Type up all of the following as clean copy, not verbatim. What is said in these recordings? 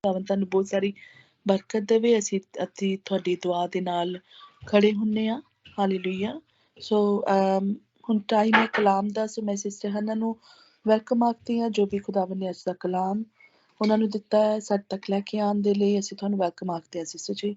ਖੁਦਾਵੰਦ ਤੁਹਾਨੂੰ ਬਹੁਤ ਸਾਰੀ ਬਰਕਤ ਦੇਵੇ। ਅਸੀਂ ਤੁਹਾਡੀ ਦੁਆ ਦੇ ਨਾਲ ਖੜੇ ਹੁੰਨੇ ਆ। ਹਾਲੇਲੂਇਆ। ਸੋ ਹੁਣ ਟਾਈਮ ਹੈ ਕਲਾਮ ਦਾ। ਸੋ ਮੈਂ ਸਿਸਟਰ ਹਨਾ ਨੂੰ ਵੈਲਕਮ ਆਖਦੀ ਹਾਂ, ਜੋ ਵੀ ਖੁਦਾਵੰਦ ਨੇ ਅੱਜ ਦਾ ਕਲਾਮ ਉਹਨਾਂ ਨੂੰ ਦਿੱਤਾ ਹੈ ਸਾਡੇ ਤੱਕ ਲੈ ਕੇ ਆਉਣ ਦੇ ਲਈ। ਅਸੀਂ ਤੁਹਾਨੂੰ ਵੈਲਕਮ ਆਖਦੇ ਹਾਂ ਸਿਸਟਰ ਜੀ।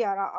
11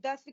10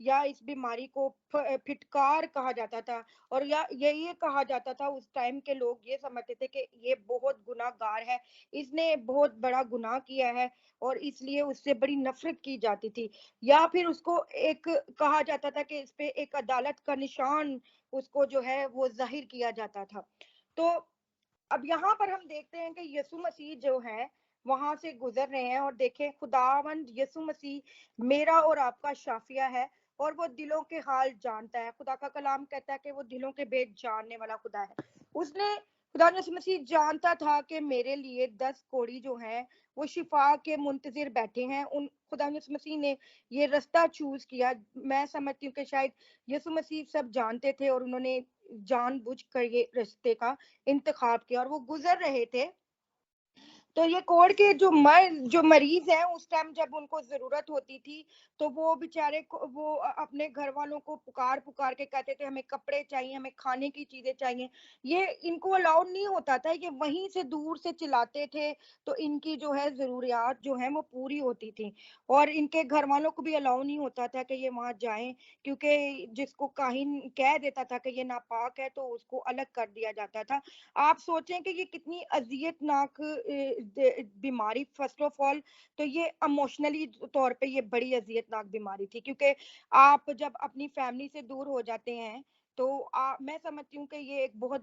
یا اس بیماری کو پھٹکار کہا جاتا تھا، اور یا یہ کہا جاتا تھا اس ٹائم کے لوگ یہ سمجھتے تھے کہ یہ بہت گناہ گار ہے، اس نے بہت بڑا گناہ کیا ہے، اور اس لیے اس سے بڑی نفرت کی جاتی تھی، یا پھر اس کو ایک کہا جاتا تھا کہ اس پہ ایک عدالت کا نشان اس کو جو ہے وہ ظاہر کیا جاتا تھا۔ تو اب یہاں پر ہم دیکھتے ہیں کہ یسوع مسیح جو ہے وہاں سے گزر رہے ہیں، اور دیکھیں خداوند یسوع مسیح میرا اور آپ کا شافیہ ہے، اور وہ دلوں کے حال جانتا ہے۔ خدا کا کلام کہتا ہے کہ وہ دلوں کے بھید جاننے والا خدا ہے۔ اس نے خدا یسوع مسیح جانتا تھا کہ میرے لیے 10 کوڑی جو ہیں وہ شفا کے منتظر بیٹھے ہیں، ان خدا یسوع مسیح نے یہ رستہ چوز کیا۔ میں سمجھتی ہوں کہ شاید یسوع مسیح سب جانتے تھے، اور انہوں نے جان بوجھ کر یہ رستے کا انتخاب کیا، اور وہ گزر رہے تھے۔ تو یہ کوڑ کے جو مریض ہیں اس ٹائم جب ان کو ضرورت ہوتی تھی تو وہ بیچارے وہ اپنے گھر والوں کو پکار پکار کے کہتے تھے ہمیں کپڑے چاہیے، ہمیں کھانے کی چیزیں چاہیے۔ یہ ان کو الاؤڈ نہیں ہوتا تھا، یہ وہیں سے دور سے چلاتے تھے تو ان کی جو ہے ضروریات جو ہیں وہ پوری ہوتی تھی، اور ان کے گھر والوں کو بھی الاؤ نہیں ہوتا تھا کہ یہ وہاں جائیں، کیونکہ جس کو کاہن کہہ دیتا تھا کہ یہ ناپاک ہے تو اس کو الگ کر دیا جاتا تھا۔ آپ سوچیں کہ یہ کتنی اذیت ناک بیماری، فرسٹ آف آل تو یہ اموشنلی طور پہ یہ بڑی اذیت ناک بیماری تھی، کیونکہ آپ جب اپنی فیملی سے دور ہو جاتے ہیں تو میں سمجھتی ہوں کہ یہ ایک بہت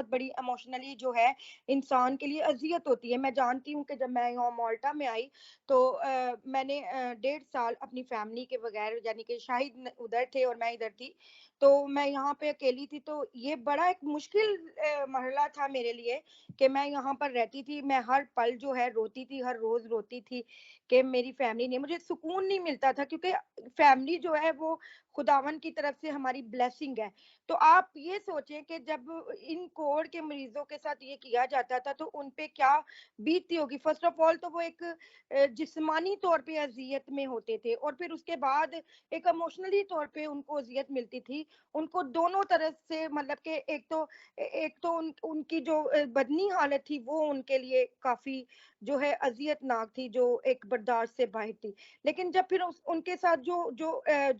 بڑی اموشنلی جو ہے انسان کے لیے اذیت ہوتی ہے۔ میں جانتی ہوں کہ جب میں یہاں مالٹا میں آئی تو میں نے 1.5 سال اپنی فیملی کے بغیر، یعنی کہ شاہد ادھر تھے اور میں ادھر تھی، تو میں یہاں پہ اکیلی تھی، تو یہ بڑا ایک مشکل مرحلہ تھا میرے لیے کہ میں یہاں پر رہتی تھی، میں ہر پل جو ہے روتی تھی، ہر روز روتی تھی کہ میری فیملی نہیں، مجھے سکون نہیں ملتا تھا، کیونکہ فیملی جو ہے وہ خداون کی طرف سے ہماری بلیسنگ ہے۔ تو آپ یہ سوچیں کہ جب ان کوڑ کے مریضوں کے ساتھ یہ کیا جاتا تھا تو ان پہ کیا بیتتی ہوگی۔ فرسٹ آف آل تو وہ ایک جسمانی طور پہ اذیت میں ہوتے تھے، اور پھر اس کے بعد ایک اموشنلی طور پہ ان کو اذیت ملتی تھی، ان کو دونوں طرف سے، مطلب کہ ایک تو ان کی جو بدنی حالت تھی وہ ان کے لیے کافی جو ہے اذیت ناک تھی، جو ایک برداشت سے باہر تھی، لیکن جب پھر ان کے ساتھ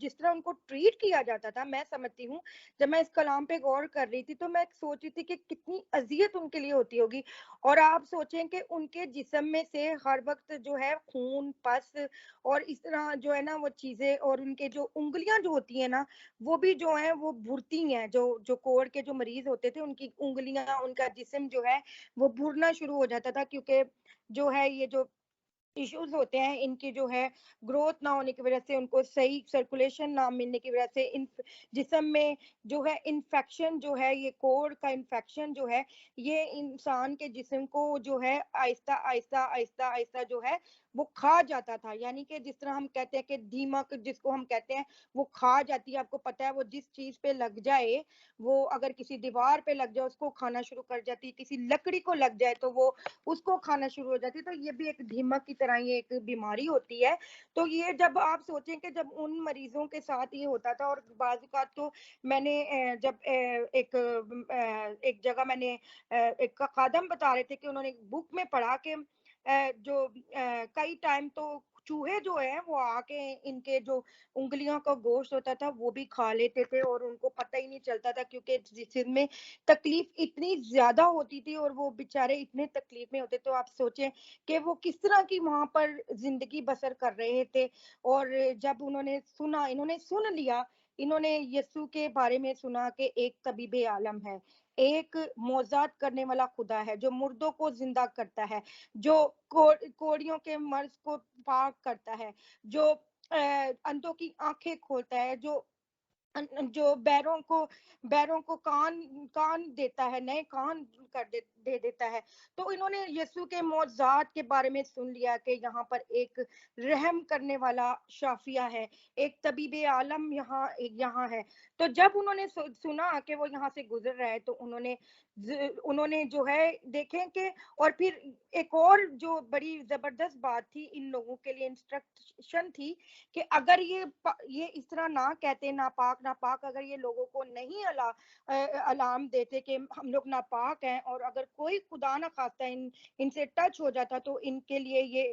جس طرح ان کو ٹریٹ کیا جاتا تھا، میں سمجھتی ہوں جب میں اس کلام پہ غور کر رہی تھی تو میں سوچ رہی تھی کہ کتنی اذیت ان کے لیے ہوتی ہوگی۔ اور آپ سوچیں کہ ان کے جسم میں سے ہر وقت جو ہے خون، پس اور اس طرح جو ہے نا وہ چیزیں، اور ان کے جو انگلیاں جو ہوتی ہیں نا وہ بھی جو ہیں وہ بھرتی ہیں، جو کوڑ کے جو مریض ہوتے تھے ان کی انگلیاں، ان کا جسم جو ہے وہ بھرنا شروع ہو جاتا تھا، کیونکہ جو ہے یہ جو ایشوز ہوتے ہیں ان کی جو ہے گروتھ نہ ہونے کی وجہ سے، ان کو صحیح سرکولیشن نہ ملنے کی وجہ سے جسم میں جو ہے انفیکشن جو ہے، یہ کوڑ کا انفیکشن جو ہے یہ انسان کے جسم کو جو ہے آہستہ آہستہ آہستہ آہستہ جو ہے وہ کھا جاتا تھا، یعنی کہ جس طرح ہم کہتے ہیں کہ دیمک جس کو ہم کہتے ہیں وہ کھا جاتی ہے۔ آپ کو پتا ہے وہ جس چیز پہ لگ جائے، وہ اگر کسی دیوار پہ لگ جائے اس کو کھانا شروع کر جاتی، کسی لکڑی کو لگ جائے تو وہ اس کو کھانا شروع ہو جاتی ہے۔ تو یہ بھی ایک دیمک کی طرح یہ ایک بیماری ہوتی ہے۔ تو یہ جب آپ سوچیں کہ جب ان مریضوں کے ساتھ یہ ہوتا تھا، اور بعض اوقات تو میں نے جب ایک جگہ میں نے ایک خادم بتا رہے تھے کہ انہوں نے بک میں پڑھا کہ جو کئی ٹائم تو چوہے جو ہیں وہ آ کے ان کے جو انگلیوں کا گوشت ہوتا تھا وہ بھی کھا لیتے تھے، اور ان کو پتہ ہی نہیں چلتا تھا، کیونکہ جسم میں تکلیف اتنی زیادہ ہوتی تھی اور وہ بیچارے اتنے تکلیف میں ہوتے۔ تو آپ سوچیں کہ وہ کس طرح کی وہاں پر زندگی بسر کر رہے تھے، اور جب انہوں نے سن لیا، انہوں نے یسوع کے بارے میں سنا کہ ایک طبیب عالم ہے، ایک معجزات کرنے والا خدا ہے جو مردوں کو زندہ کرتا ہے، جو کوڑیوں کے مرض کو پاک کرتا ہے، جو اندھوں کی آنکھیں کھولتا ہے، جو بیروں کو کان دیتا ہے، نئے کان دے دیتا ہے۔ تو انہوں نے یسوع کے معجزات کے بارے میں سن لیا کہ یہاں پر ایک رحم کرنے والا شافیہ ہے، ایک طبیب عالم یہاں ہے۔ تو جب انہوں نے سنا کہ وہ یہاں سے گزر رہا ہے تو انہوں نے جو ہے دیکھیں کہ، اور پھر ایک اور جو بڑی زبردست بات تھی ان لوگوں کے لیے، انسٹرکشن تھی کہ اگر یہ اس طرح نہ کہتے ناپاک، اگر یہ لوگوں کو نہیں علام دیتے کہ ہم لوگ ناپاک ہیں، اور اگر کوئی خدا نہ خواستہ ان سے ٹچ ہو جاتا تو ان کے لیے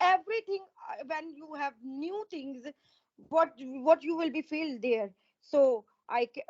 everything, when you have new things, what you will be feel there. So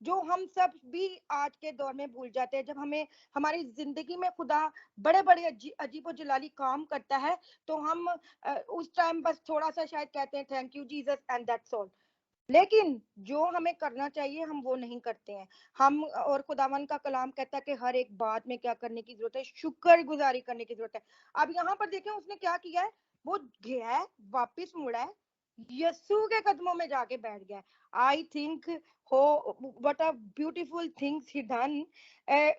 جو ہم سب بھی آج کے دور میں بھول جاتے ہیں. جب ہمیں ہماری زندگی میں خدا بڑے بڑے عجیب و جلالی کام کرتا ہے تو ہم اس ٹائم بس تھوڑا سا شاید کہتے ہیں thank you Jesus and that's all. لیکن جو ہمیں کرنا چاہیے ہم وہ نہیں کرتے ہیں. ہم اور خداوند کا کلام کہتا ہے کہ ہر ایک بات میں کیا کرنے کی ضرورت ہے, شکر گزاری کرنے کی ضرورت ہے. اب یہاں پر دیکھیں اس نے کیا کیا ہے, وہ گیا ہے, واپس مڑا ہے, یسوع کے قدموں میں جا کے بیٹھ گیا ہے. I think who what a beautiful things he done.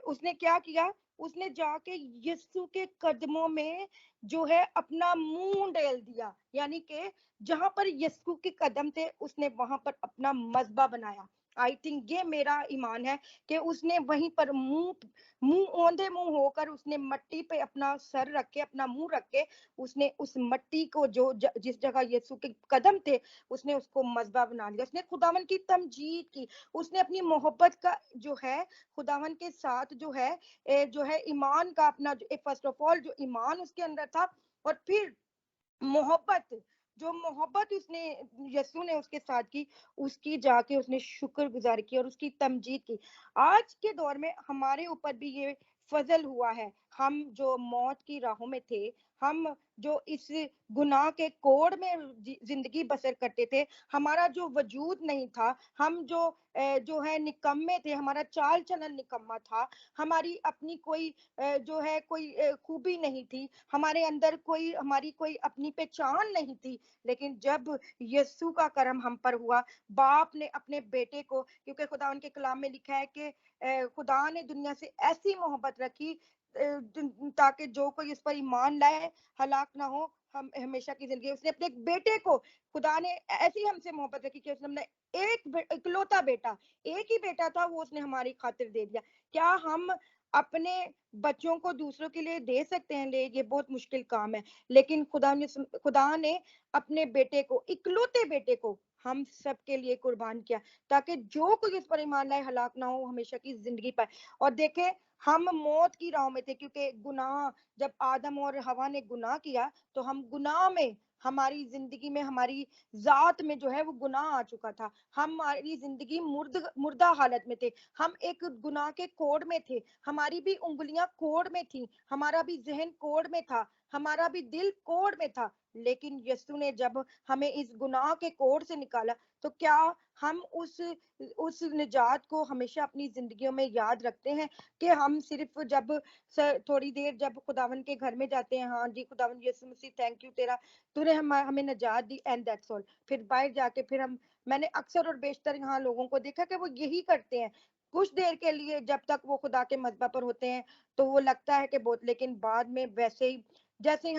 اس نے کیا کیا, اس نے جا کے یسوع کے قدموں میں جو ہے اپنا منہ ڈال دیا, یعنی کہ جہاں پر یسوع کے قدم تھے اس نے وہاں پر اپنا مذبح بنایا. آئی تھنک یہ میرا ایمان ہے کہ اس نے وہیں پر منہ اوندے منہ ہو کر اس نے مٹی پہ اپنا سر رکھ کے, اپنا منہ رکھ کے, اس نے اس مٹی کو جو جس جگہ یسوع کے قدم تھے اس نے اس کو مذبح بنا لیا. اس نے خداوند کی تمجید کی, اس نے اپنی محبت کا جو ہے خداوند کے ساتھ جو ہے ایمان کا اپنا فرسٹ آف آل جو ایمان اس کے اندر تھا, اور پھر محبت, جو محبت اس نے یسوع نے اس کے ساتھ کی, اس کی جا کے اس نے شکر گزار کی اور اس کی تمجید کی. آج کے دور میں ہمارے اوپر بھی یہ فضل ہوا ہے. ہم جو موت کی راہوں میں تھے, ہم جو اس گناہ کے کوڑ میں زندگی بسر کرتے تھے, ہمارا جو وجود نہیں تھا, ہم جو ہے نکمے تھے, ہمارا چال چلن نکما تھا, ہماری اپنی کوئی جو ہے کوئی خوبی نہیں تھی, ہمارے اندر ہماری کوئی اپنی پہچان نہیں تھی. لیکن جب یسوع کا کرم ہم پر ہوا, باپ نے اپنے بیٹے کو, کیونکہ خدا ان کے کلام میں لکھا ہے کہ خدا نے دنیا سے ایسی محبت رکھی تاکہ جو کوئی اس پر ایمان لائے ہلاک نہ ہو, ہم ہمیشہ کی زندگی. اس نے اپنے بیٹے کو, خدا نے ایسی ہم سے محبت رکھی کہ اس نے ایک اکلوتا بیٹا, ایک ہی بیٹا تھا, وہ اس نے ہماری خاطر دے دیا. کیا ہم اپنے بچوں کو دوسروں کے لیے دے سکتے ہیں؟ یہ بہت مشکل کام ہے. لیکن خدا نے اپنے بیٹے کو, اکلوتے بیٹے کو ہم سب کے لیے قربان کیا تاکہ جو کوئی اس پر ایمان لائے ہلاک نہ ہو, ہمیشہ کی زندگی پائے. اور دیکھیں ہم موت کی راہوں میں تھے, کیونکہ گناہ, جب آدم اور حوا نے گناہ کیا تو ہم گناہ میں, ہماری زندگی میں, ہماری ذات میں جو ہے وہ گناہ آ چکا تھا. ہماری زندگی مردہ حالت میں تھے, ہم ایک گناہ کے کوڑ میں تھے, ہماری بھی انگلیاں کوڑ میں تھیں, ہمارا بھی ذہن کوڑ میں تھا, ہمارا بھی دل کوڑ میں تھا. لیکن یسوع نے جب ہمیں اس گناہ کے کوڑ سے نکالا تو کیا ہم اس نجات کو ہمیشہ اپنی زندگیوں میں یاد رکھتے ہیں کہ ہم صرف جب تھوڑی دیر جب خداوند کے گھر میں جاتے ہیں, ہاں جی خداوند یسوع مسیح تھینک یو تیرا, تو نے ہمیں نجات دی اینڈ دیٹس آل, پھر باہر جا کے پھر میں نے اکثر اور بیشتر یہاں لوگوں کو دیکھا کہ وہ یہی کرتے ہیں کچھ دیر کے لیے, جب تک وہ خدا کے مذبح پر ہوتے ہیں تو وہ لگتا ہے کہ بہت, لیکن بعد میں ویسے ہی جیسے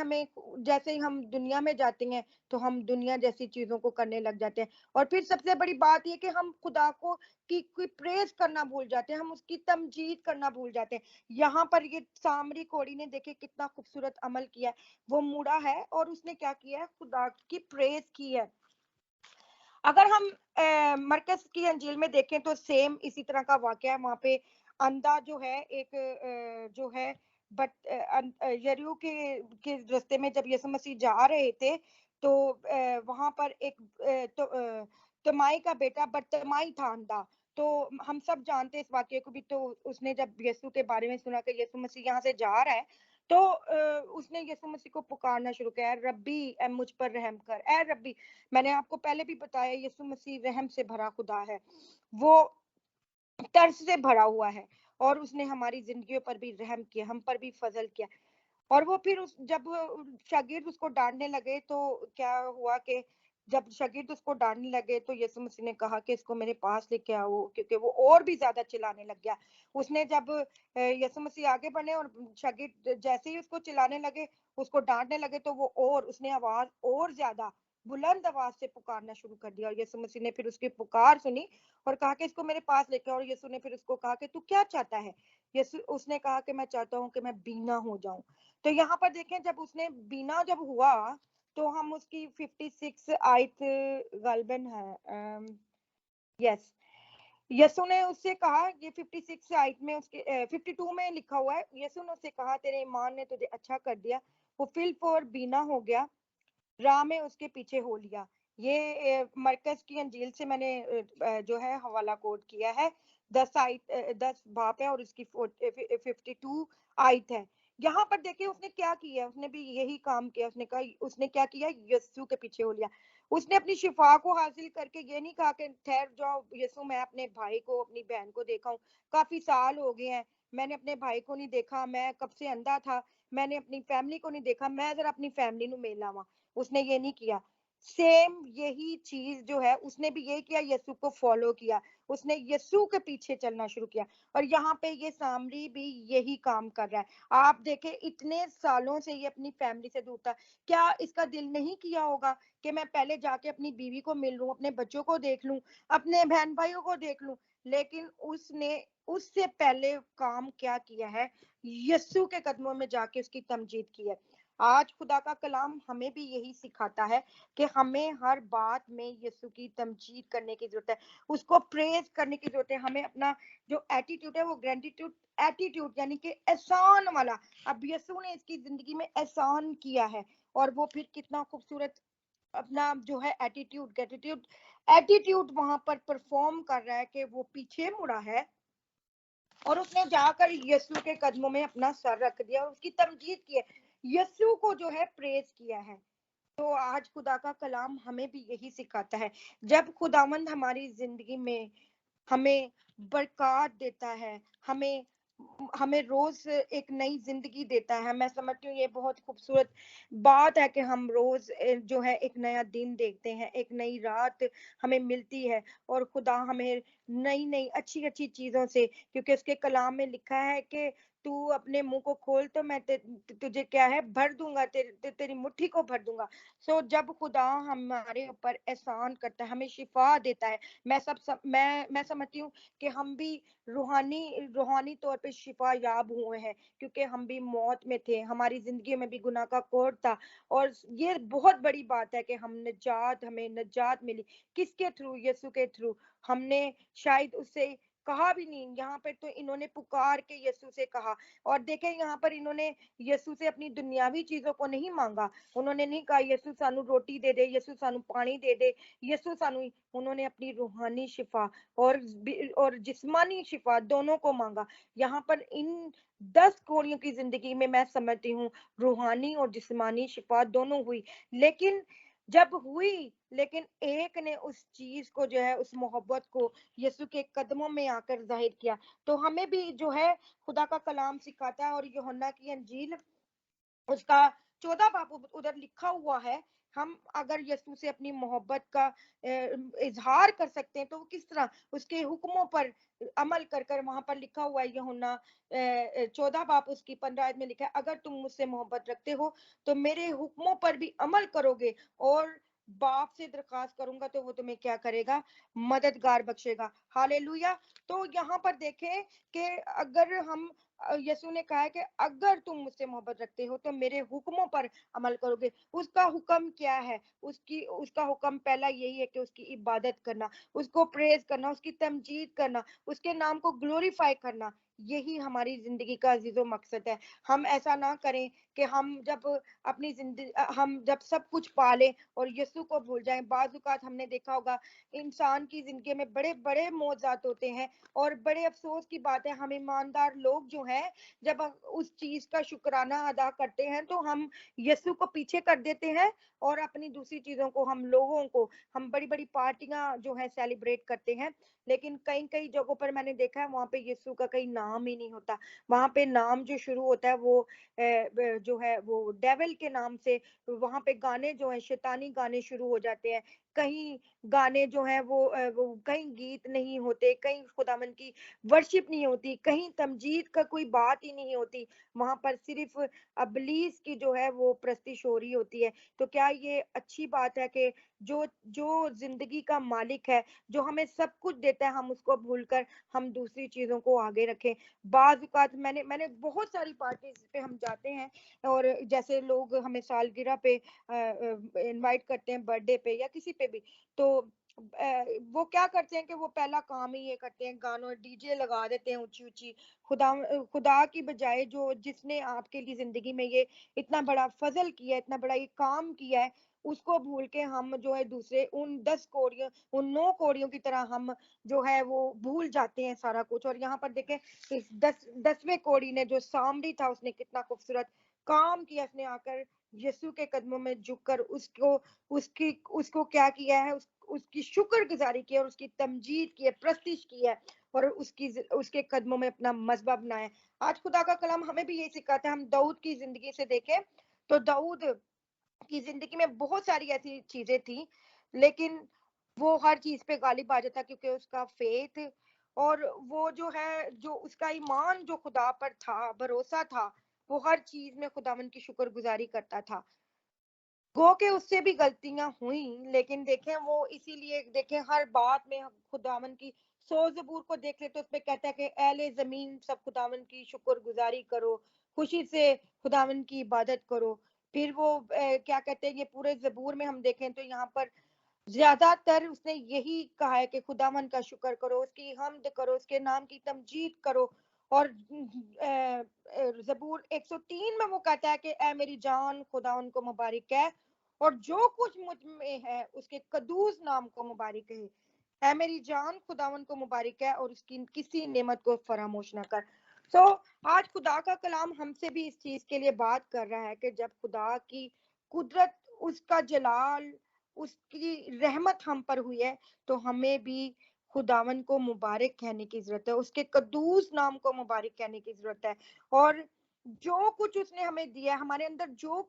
ہی ہم دنیا میں جاتے ہیں تو ہم دنیا جیسی چیزوں کو کرنے لگ جاتے ہیں. اور پھر سب سے بڑی بات یہ کہ ہم خدا کو کی پریز کرنا بھول جاتے ہیں, ہم اس کی تمجید کرنا بھول جاتے ہیں. یہاں پر یہ سامری کوڑی نے دیکھے کتنا خوبصورت عمل کیا ہے, وہ مڑا ہے اور اس نے کیا کیا ہے, خدا کی پریز کی ہے. اگر ہم مرکز کی انجیل میں دیکھیں تو سیم اسی طرح کا واقعہ ہے. وہاں پہ اندھا جو ہے ایک جو ہے یریو کے رستے میں جب یسوع مسیح جا رہے تھے تو وہاں پر ایک تمائی کا بیٹا برتمائی تھا اندھا. تو ہم سب جانتے ہیں اس واقعے کو بھی. تو اس نے جب یسوع کے بارے میں سنا کہ یسوع مسیح یہاں سے جا رہا ہے تو اس نے یسوع مسیح کو پکارنا شروع کیا, اے ربی, اے مجھ پر رحم کر, اے ربی. میں نے آپ کو پہلے بھی بتایا یسوع مسیح رحم سے بھرا خدا ہے, وہ ترس سے بھرا ہوا ہے, اور اس نے ہماری زندگیوں پر بھی رحم کیا, ہم پر بھی فضل کیا. اور وہ پھر جب شاگرد اس کو ڈانٹنے لگے تو کیا ہوا کہ جب شاگرد اس کو ڈانٹنے لگے تو یسوع مسیح نے کہا کہ اس کو میرے پاس لے کے آؤ, کیونکہ وہ اور بھی زیادہ چلانے لگ گیا. اس نے جب یسوع مسیح آگے بڑھے اور شاگرد جیسے ہی اس کو چلانے لگے, اس کو ڈانٹنے لگے, تو وہ اس نے آواز اور زیادہ بلند آواز سے پکارنا شروع کر دیا. اور یسوع مسیح نے پھر اس کی پکار سنی اور کہا کہ اس کو میرے پاس لے کے. اور یسوع نے پھر اس کو کہا کہ تو کیا چاہتا ہے؟ اس نے کہا کہ میں چاہتا ہوں کہ میں بینا ہو جاؤں. تو یہاں پر دیکھیں جب اس نے بینا جب ہوا تو ہم اس کی 56 آیت غالباً ہے, یس, یسوع نے اس سے کہا, یہ 56 آیت میں اس کے 52 میں لکھا ہوا ہے, یسوع نے اس سے کہا تیرے ایمان نے تجھے اچھا کر دیا. وہ فل فور بینا ہو گیا, راہ میں اس کے پیچھے ہو لیا. یہ مرکز کی انجیل سے میں نے جو ہے حوالہ کوٹ کیا ہے. 10 باپ ہے اور اس کی 52 آیت ہے. یہاں پر دیکھیں اس نے کیا کیا, اس نے بھی یہی کام کیا. اس نے کہا, اس نے کیا کیا, یسوع کے پیچھے ہو لیا. اس نے اپنی شفا کو حاصل کر کے یہ نہیں کہا کہ ٹھہر جاؤ یسوع, میں اپنے بھائی کو اپنی بہن کو دیکھا ہوں, کافی سال ہو گئے ہیں, میں نے اپنے بھائی کو نہیں دیکھا, میں کب سے اندھا تھا, میں نے اپنی فیملی کو نہیں دیکھا, میں ذرا اپنی فیملی نو مل لاواں. اس نے یہ نہیں کیا. سیم یہی چیز جو ہے اس نے بھی یہی کیا, یسوع کو فالو کیا, اس نے یسوع کے پیچھے چلنا شروع کیا. اور یہاں پہ یہ سامری بھی یہی کام کر رہا ہے. آپ دیکھیں اتنے سالوں سے یہ اپنی فیملی سے دور تھا, کیا اس کا دل نہیں کیا ہوگا کہ میں پہلے جا کے اپنی بیوی کو مل لوں, اپنے بچوں کو دیکھ لوں, اپنے بہن بھائیوں کو دیکھ لوں. لیکن اس نے اس سے پہلے کام کیا کیا ہے, یسوع کے قدموں میں جا کے اس کی تمجید کی ہے. آج خدا کا کلام ہمیں بھی یہی سکھاتا ہے کہ ہمیں ہر بات میں یسوع کی تمجید کرنے کی ضرورت ہے, اس کو پریز کرنے کی ضرورت ہے. ہمیں اپنا جو ایٹیٹیوڈ ہے وہ گریٹیٹیوڈ ایٹیٹیوڈ یعنی کہ احسان والا, اب یسوع نے اس کی زندگی میں احسان کیا ہے, اور وہ پھر کتنا خوبصورت اپنا جو ہے ایٹیٹیوڈ گریٹیٹیوڈ ایٹیٹیوڈ وہاں پر پرفارم کر رہا ہے کہ وہ پیچھے مڑا ہے اور اس نے جا کر یسوع کے قدموں میں اپنا سر رکھ دیا اور اس کی تمجید کی ہے, یسوع کو جو ہے پریز کیا ہے. تو آج خدا کا کلام ہمیں بھی یہی سکھاتا ہے, جب خداوند ہماری زندگی میں ہمیں برکات دیتا ہے, ہمیں ہمیں روز ایک نئی زندگی دیتا ہے. میں سمجھتی ہوں یہ بہت خوبصورت بات ہے کہ ہم روز جو ہے ایک نیا دن دیکھتے ہیں, ایک نئی رات ہمیں ملتی ہے, اور خدا ہمیں نئی نئی اچھی اچھی چیزوں سے, کیونکہ اس کے کلام میں لکھا ہے کہ تو اپنے منہ کو کھول تو میں تجھے کیا ہے بھر دوں گا, تیری مٹھی کو بھر دوں گا. سو جب خدا ہمارے اوپر احسان کرتا ہے, ہمیں شفا دیتا ہے, میں سمجھتی ہوں کہ ہم بھی روحانی طور پہ شفا یاب ہوئے ہیں, کیونکہ ہم بھی موت میں تھے, ہماری زندگی میں بھی گناہ کا کوڑ تھا. اور یہ بہت بڑی بات ہے کہ ہمیں نجات ملی. کس کے تھرو؟ یسوع کے تھرو. ہم نے شاید اس سے کہا بھی نہیں, یہاں پہ تو انہوں نے پکار کے یسوع سے کہا. اور دیکھیں یہاں پر انہوں نے یسوع سے اپنی دنیاوی چیزوں کو نہیں مانگا, انہوں نے نہیں کہا یسوع سانو روٹی دے دے, یسوع سانو پانی دے دے, یسوع سانو, انہوں نے اپنی روحانی شفا اور جسمانی شفا دونوں کو مانگا. یہاں پر ان 10 کوڑیوں کی زندگی میں سمجھتی ہوں روحانی اور جسمانی شفا دونوں ہوئی. لیکن جب ہوئی, لیکن ایک نے اس چیز کو جو ہے, اس محبت کو یسوع کے قدموں میں آ کر ظاہر کیا. تو ہمیں بھی جو ہے خدا کا کلام سکھاتا ہے, اور یوحنا کی انجیل اس کا 14 باب ادھر لکھا ہوا ہے. ہم اگر یسوع سے اپنی محبت کا اظہار کر سکتے ہیں تو وہ کس طرح, اس کے حکموں پر عمل کر کر. وہاں پر لکھا ہوا ہے یوحنا 14 باب اس کی 15 آیت میں لکھا ہے, اگر تم مجھ سے محبت رکھتے ہو تو میرے حکموں پر بھی عمل کرو گے, اور باپ سے درخواست کروں گا تو وہ تمہیں کیا کرے گا, مددگار بخشے گا. ہالےلویا. تو یہاں پر دیکھیں کہ اگر ہم, یسوع نے کہا ہے کہ اگر تم مجھ سے محبت رکھتے ہو تو میرے حکموں پر عمل کرو گے. اس کا حکم کیا ہے؟ اس کا حکم پہلا یہی ہے کہ اس کی عبادت کرنا, اس کو پریز کرنا, اس کی تمجید کرنا, اس کے نام کو گلوریفائی کرنا. یہی ہماری زندگی کا عزیز و مقصد ہے. ہم ایسا نہ کریں کہ ہم جب اپنی زندگی, ہم جب سب کچھ پالیں اور یسوع کو بھول جائیں. بعض اوقات ہم نے دیکھا ہوگا انسان کی زندگی میں بڑے بڑے معجزات ہوتے ہیں, اور بڑے افسوس کی بات ہے, ہم ایماندار لوگ جو ہیں جب اس چیز کا شکرانہ ادا کرتے ہیں تو ہم یسوع کو پیچھے کر دیتے ہیں, اور اپنی دوسری چیزوں کو, ہم بڑی بڑی پارٹیاں جو ہے سیلیبریٹ کرتے ہیں. لیکن کئی جگہوں پر میں نے دیکھا ہے وہاں پہ یسوع کا کئی نام ہی نہیں ہوتا. وہاں پہ نام جو شروع ہوتا ہے وہ جو ہے وہ ڈیول کے نام سے, وہاں پہ گانے جو ہیں شیطانی گانے شروع ہو جاتے ہیں. کہیں گانے جو ہیں وہ کہیں گیت نہیں ہوتے, کہیں خداوند کی ورشپ نہیں ہوتی, کہیں تمجید کا کوئی بات ہی نہیں ہوتی. وہاں پر صرف ابلیس کی جو ہے وہ پرستش ہو رہی ہوتی ہے. تو کیا یہ اچھی بات ہے کہ جو زندگی کا مالک ہے, جو ہمیں سب کچھ دیتا ہے, ہم اس کو بھول کر ہم دوسری چیزوں کو آگے رکھیں. بعض اوقات میں نے بہت ساری پارٹیز پہ ہم جاتے ہیں, اور جیسے لوگ ہمیں سالگرہ پہ انوائٹ کرتے ہیں, برتھ ڈے پہ یا کسی پہ بھی, تو وہ کیا کرتے ہیں کہ وہ پہلا کام ہی یہ کرتے ہیں, گانوں ڈی جے لگا دیتے ہیں اونچی اونچی. خدا کی بجائے جس نے آپ کے لیے زندگی میں یہ اتنا بڑا فضل کیا ہے, اتنا بڑا یہ کام کیا ہے, اس کو بھول کے ہم جو ہے دوسرے ان 10 کوڑیوں ان 9 کوڑیوں کی طرح ہم جو ہے وہ بھول جاتے ہیں سارا کچھ. اور یہاں پر دیکھیں اس 10ویں کوڑی نے جو سامری تھا اس نے کتنا خوبصورت کام کیا. اس نے آ کر یسوع کے قدموں میں جھک کر اس کو کیا کیا ہے, اس کی شکر گزاری کی اور اس کی تمجید کی ہے, پرستش کی ہے اور اس کے قدموں میں اپنا مذبح بنایا. آج خدا کا کلام ہمیں بھی یہی سکھاتا ہے. ہم داؤد کی زندگی سے دیکھیں تو داؤد کی زندگی میں بہت ساری ایسی چیزیں تھیں, لیکن وہ ہر چیز پہ غالب آ جاتا کیونکہ اس کا فیتھ اور وہ جو ہے جو اس کا ایمان جو خدا پر تھا, بھروسہ تھا, وہ ہر چیز میں خداوند کی شکر گزاری کرتا تھا. گو کہ اس سے بھی غلطیاں ہوئیں, لیکن دیکھیں وہ اسی لیے دیکھیں ہر بات میں خداوند کی 100 زبور کو دیکھ لے تو اس میں کہتا ہے کہ اہل زمین سب خداوند کی شکر گزاری کرو, خوشی سے خداوند کی عبادت کرو. پھر وہ کیا کہتے ہیں, یہ پورے زبور میں ہم دیکھیں تو یہاں پر زیادہ تر اس نے یہی کہا ہے کہ خداوند کا شکر کرو, اس کی حمد کرو, اس کے نام کی تمجید کرو. اور زبور 103 میں وہ کہتا ہے کہ اے میری جان خداوند کو مبارک ہے اور جو کچھ مجھ میں ہے اس کے قدوس نام کو مبارک ہے. اے میری جان خداوند کو مبارک ہے اور اس کی کسی نعمت کو فراموش نہ کر. آج خدا کا کلام ہم سے بھی اس چیز کے لیے بات کر رہا ہے کہ جب خدا کی قدرت, اس کا جلال, اس کی رحمت ہم پر ہوئی ہے تو ہمیں بھی خداوند کو مبارک کہنے کی ضرورت ہے, اس کے قدوس نام کو مبارک کہنے کی ضرورت ہے. اور جو کچھ اس نے ہمیں دیا ہے, ہمارے اندر جو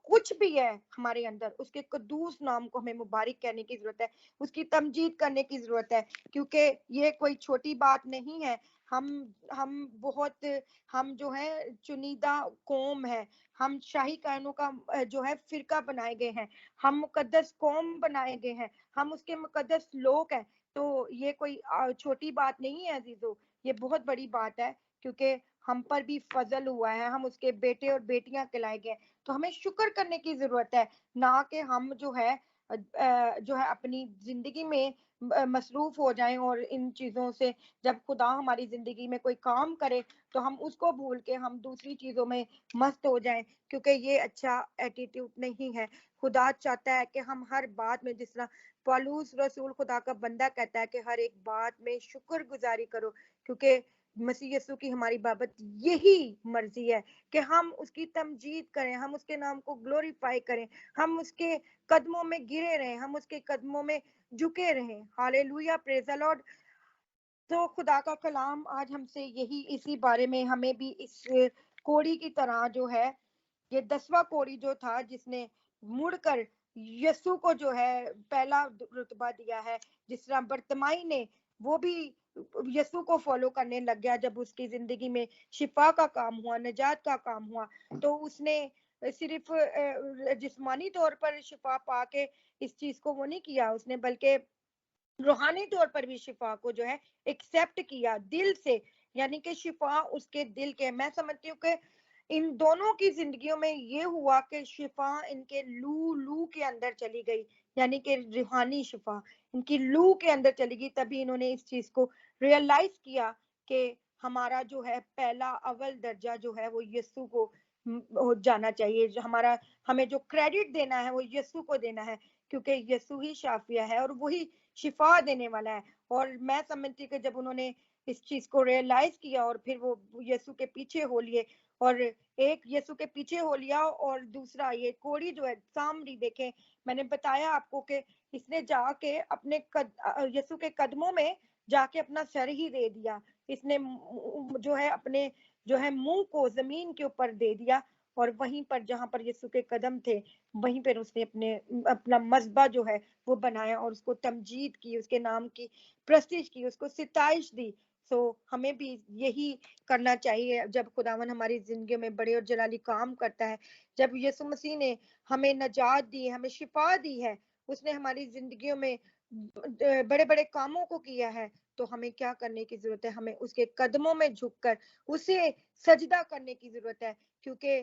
کچھ بھی ہے ہمارے اندر, اس کے قدوس نام کو ہمیں مبارک کہنے کی ضرورت ہے, اس کی تمجید کرنے کی ضرورت ہے, کیونکہ یہ کوئی چھوٹی بات نہیں ہے. ہم جو ہے چنیدہ قوم ہے, ہم شاہی کانوں کا جو ہے فرقہ بنائے گئے ہیں, ہم مقدس قوم بنائے گئے ہیں, ہم اس کے مقدس لوگ ہیں. تو یہ کوئی چھوٹی بات نہیں ہے عزیزو, یہ بہت بڑی بات ہے کیونکہ ہم پر بھی فضل ہوا ہے, ہم اس کے بیٹے اور بیٹیاں کہلائے گئے. تو ہمیں شکر کرنے کی ضرورت ہے, نہ کہ ہم جو ہے اپنی زندگی میں مصروف ہو جائیں اور ان چیزوں سے جب خدا ہماری زندگی میں کوئی کام کرے تو ہم اس کو بھول کے ہم دوسری چیزوں میں مست ہو جائیں, کیونکہ یہ اچھا ایٹیٹیوڈ نہیں ہے. خدا چاہتا ہے کہ ہم ہر بات میں, جس طرح پالوس رسول خدا کا بندہ کہتا ہے کہ ہر ایک بات میں شکر گزاری کرو, کیونکہ مسیح یسوع کی ہماری بابت یہی مرضی ہے کہ ہم اس کی تمجید کریں, ہم اس کے نام کو گلوریفائی کریں, ہم اس کے قدموں میں گرے رہیں, ہم اس کے قدموں میں جھکے رہیں. ہاللیلویا, پریز دی لارڈ. تو خدا کا کلام آج ہم سے یہی اسی بارے میں, ہمیں بھی اس کوڑی کی طرح جو ہے, یہ 10واں کوڑی جو تھا جس نے مڑ کر یسوع کو جو ہے پہلا رتبہ دیا ہے, جس طرح برتمائی نے وہ بھی یسوع کو فالو کرنے لگ گیا جب اس کی زندگی میں شفا کا کام ہوا, نجات کا کام ہوا. تو اس نے صرف جسمانی طور پر شفا پا کے اس چیز کو وہ نہیں کیا, اس نے بلکہ روحانی طور پر بھی شفا کو جو ہے ایکسپٹ کیا دل سے, یعنی کہ شفا اس کے دل کے. میں سمجھتی ہوں کہ ان دونوں کی زندگیوں میں یہ ہوا کہ شفا ان کے لو کے اندر چلی گئی, یعنی کہ روحانی شفا ان کی لو کے اندر چلی گئی. تبھی انہوں نے اس چیز کو ریئلائز کیا کہ ہمارا جو ہے پہلا اول درجہ جو ہے وہ یسوع کو جانا چاہیے, ہمیں جو کریڈٹ دینا ہے وہ یسوع کو دینا ہے, کیونکہ یسوع ہی شافیہ ہے اور وہی شفا دینے والا ہے. اور میں سمجھتی کہ جب انہوں نے اس چیز کو ریئلائز کیا اور پھر وہ یسوع کے پیچھے ہو لیے, اور ایک یسوع کے پیچھے ہو لیا اور دوسرا یہ کوڑی جو ہے سامری, دیکھیں میں نے بتایا آپ کو کہ اس نے جا کے اپنے یسوع کے قدموں میں جا کے اپنا سر ہی دے دیا, اس نے جو ہے اپنے جو ہے منہ کو زمین کے اوپر دے دیا, اور وہیں پر جہاں پر یسوع کے قدم تھے وہیں پر اس نے اپنا مذبح جو ہے وہ بنایا اور اس کو تمجید کی, اس کے نام کی پرستش کی, اس کو ستائش دی. ہمیں بھی یہی کرنا چاہیے جب خداوند ہماری زندگی میں بڑے اور جلالی کام کرتا ہے. جب یسوع مسیح نے ہمیں نجات دی, ہمیں شفا دی ہے, اس نے ہماری زندگیوں میں بڑے بڑے کاموں کو کیا ہے, تو ہمیں کیا کرنے کی ضرورت ہے, ہمیں اس کے قدموں میں جھک کر اسے سجدہ کرنے کی ضرورت ہے. کیونکہ